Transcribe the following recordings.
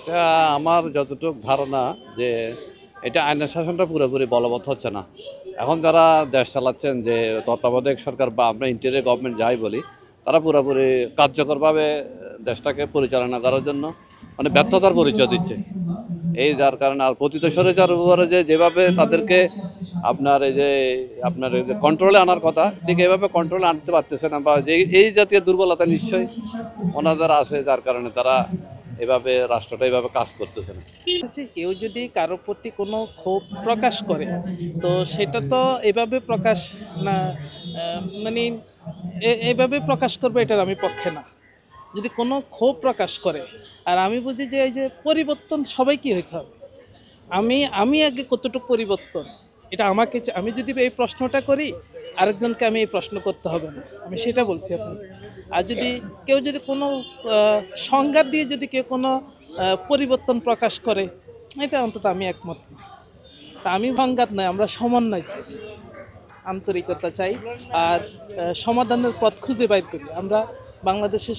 এটা আমার যতটুকু ধারণা যে এটা আইনের শাসনটা পুরোপুরি বলবৎ হচ্ছে না। এখন যারা দেশ চালাচ্ছেন, যে তত্ত্বাবধায়ক সরকার বা আমরা ইন্টেরিয়র গভর্নমেন্ট যাই বলি, তারা পুরোপুরি কার্যকরভাবে দেশটাকে পরিচালনা করার জন্য মানে ব্যর্থতার পরিচয় দিচ্ছে। এই যার কারণে আর পতিত স্বৈরাচার উপরে যেভাবে তাদেরকে আপনার এই যে কন্ট্রোলে আনার কথা, ঠিক এইভাবে কন্ট্রোলে আনতে পারতেছে না, বা যে এই জাতীয় দুর্বলতা নিশ্চয়ই ওনাদের আছে, যার কারণে তারা এভাবে রাষ্ট্রটা এভাবে কাজ করতেছে না। কেউ যদি কারোর প্রতি কোনো ক্ষোভ প্রকাশ করে, তো সেটা তো এভাবে প্রকাশ না, মানে এভাবে প্রকাশ করবে এটার আমি পক্ষে না। যদি কোনো ক্ষোভ প্রকাশ করে, আর আমি বুঝি যে এই যে পরিবর্তন সবাইকে হইতে হবে। আমি আগে কতটুকু পরিবর্তন, এটা আমাকে, আমি যদি এই প্রশ্নটা করি, আরেকজনকে আমি এই প্রশ্ন করতে হবে না, আমি সেটা বলছি আপনাকে। আর যদি কেউ যদি কোনো সংঘাত দিয়ে যদি কেউ কোনো পরিবর্তন প্রকাশ করে, এটা অন্তত আমি একমত না। আমি সংঘাত নয়, আমরা সমন্বয় চাই, আন্তরিকতা চাই, আর সমাধানের পথ খুঁজে বাইর করি। আমরা বাংলাদেশের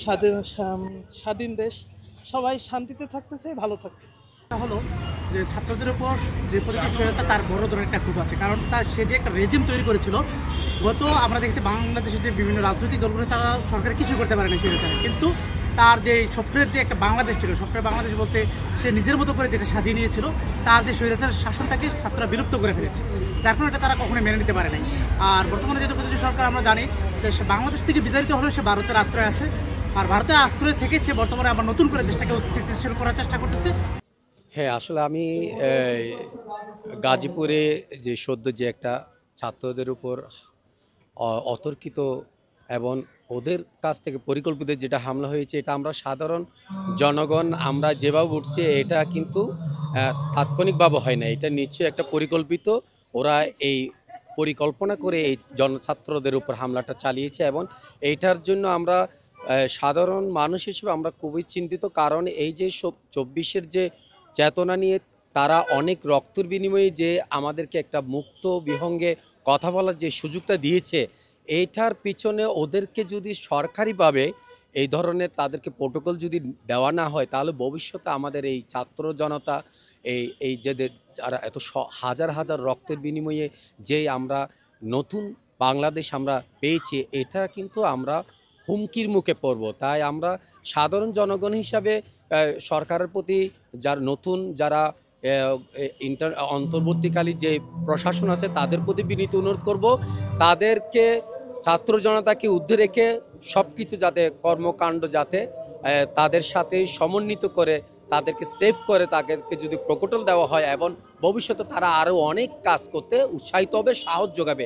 স্বাধীন দেশ, সবাই শান্তিতে থাকতে চাই, ভালো থাকতে চাই। হলো যে ছাত্রদের উপর যে প্রতিষ্ঠা, তার বড় ধরনের একটা ক্ষোভ আছে, কারণ সে যে একটা রেজিম তৈরি করেছিল। আমরা দেখেছি বাংলাদেশের যে বিভিন্ন রাজনৈতিক দলগুলো, তারা সরকার কিছু করতে পারেনি সেটা, কিন্তু তার যে স্বপ্নের যে একটা বাংলাদেশ ছিল, স্বপ্নের বাংলাদেশ বলতে সে নিজের মতো করে যেটা সাজিয়ে নিয়েছিল, তার যে স্বৈরাচার শাসনটাকে ছাত্ররা বিলুপ্ত করে ফেলেছে, যার ফলে এটা তারা কখনোই মেনে নিতে পারে নাই। আর বর্তমানে যেহেতু প্রতিটি সরকার আমরা জানি যে সে বাংলাদেশ থেকে বিতাড়িত হলেও সে ভারতের আশ্রয় আছে, আর ভারতের আশ্রয় থেকে সে বর্তমানে আবার নতুন করে দেশটাকে স্থিতিশীল করার চেষ্টা করতেছে। হ্যাঁ, আসলে আমি গাজীপুরে যে সদ্য যে একটা ছাত্রদের উপর অতর্কিত এবং ওদের কাছ থেকে পরিকল্পিত যেটা হামলা হয়েছে, এটা আমরা সাধারণ জনগণ আমরা যেভাবে উঠছি, এটা কিন্তু তাৎক্ষণিকভাবে হয় না, এটা নিশ্চয়ই একটা পরিকল্পিত। ওরা এই পরিকল্পনা করে এই জনছাত্রদের উপর হামলাটা চালিয়েছে, এবং এইটার জন্য আমরা সাধারণ মানুষ হিসেবে আমরা খুবই চিন্তিত। কারণ এই যে 24-এর যে চেতনা নিয়ে তারা অনেক রক্তের বিনিময়ে যে আমাদেরকে একটা মুক্ত বিহঙ্গে কথা বলার যে সুযোগটা দিয়েছে, এইটার পিছনে ওদেরকে যদি সরকারিভাবে এই ধরনের তাদেরকে প্রোটোকল যদি দেওয়া না হয়, তাহলে ভবিষ্যতে আমাদের এই ছাত্র জনতা এই যে যারা এত হাজার হাজার রক্তের বিনিময়ে যে আমরা নতুন বাংলাদেশ আমরা পেয়েছি, এটা কিন্তু আমরা হুমকির মুখে পড়ব। তাই আমরা সাধারণ জনগণ হিসাবে সরকারের প্রতি যারা অন্তর্বর্তীকালীন যে প্রশাসন আছে তাদের প্রতি বিনীত অনুরোধ করব, তাদেরকে ছাত্র জনতাকে ঊর্ধ্বে রেখে সব কিছু যাতে কর্মকাণ্ড যাতে তাদের সাথে সমন্বিত করে তাদেরকে সেভ করে তাদেরকে যদি প্রকটল দেওয়া হয়, এবং ভবিষ্যতে তারা আরও অনেক কাজ করতে উৎসাহিত হবে, সাহস যোগাবে।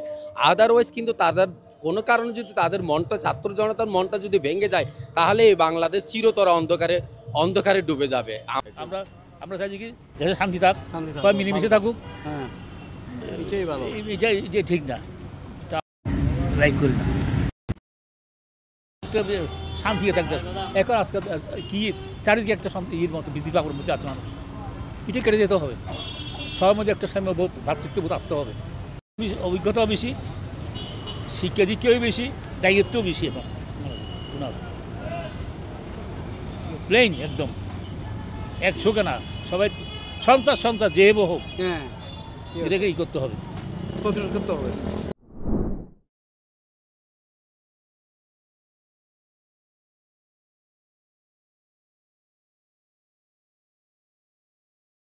আদারওয়াইজ কিন্তু তাদের কোনো কারণে যদি তাদের মনটা, ছাত্র জনতার মনটা যদি ভেঙে যায়, তাহলে এই বাংলাদেশ চিরতর অন্ধকারে ডুবে যাবে। আমরা চাই কি দেশে শান্তি থাক, সবাই মিলেমিশে থাকুক। হ্যাঁ, এটাই ভালো, এটাই ঠিক না, লাইক করি না, শান্তিতে থাকতে। এখন আজকে কি চারিদিকে একটা ইয়ের মতো বৃদ্ধি পাগলের মধ্যে আছে মানুষ, এটা কেটে যেতে হবে। সবার মধ্যে একটা সাম্যবোধ, ভ্রাতৃত্ববোধ আসতে হবে। অভিজ্ঞতাও বেশি, শিক্ষা দীক্ষাও বেশি, দায়িত্বও বেশি। এখন প্লেন একদম এক চোখে না, সবাই সন্ত্রাস যে হোক, এটাকে করতে হবে, প্রতিরোধ করতে হবে।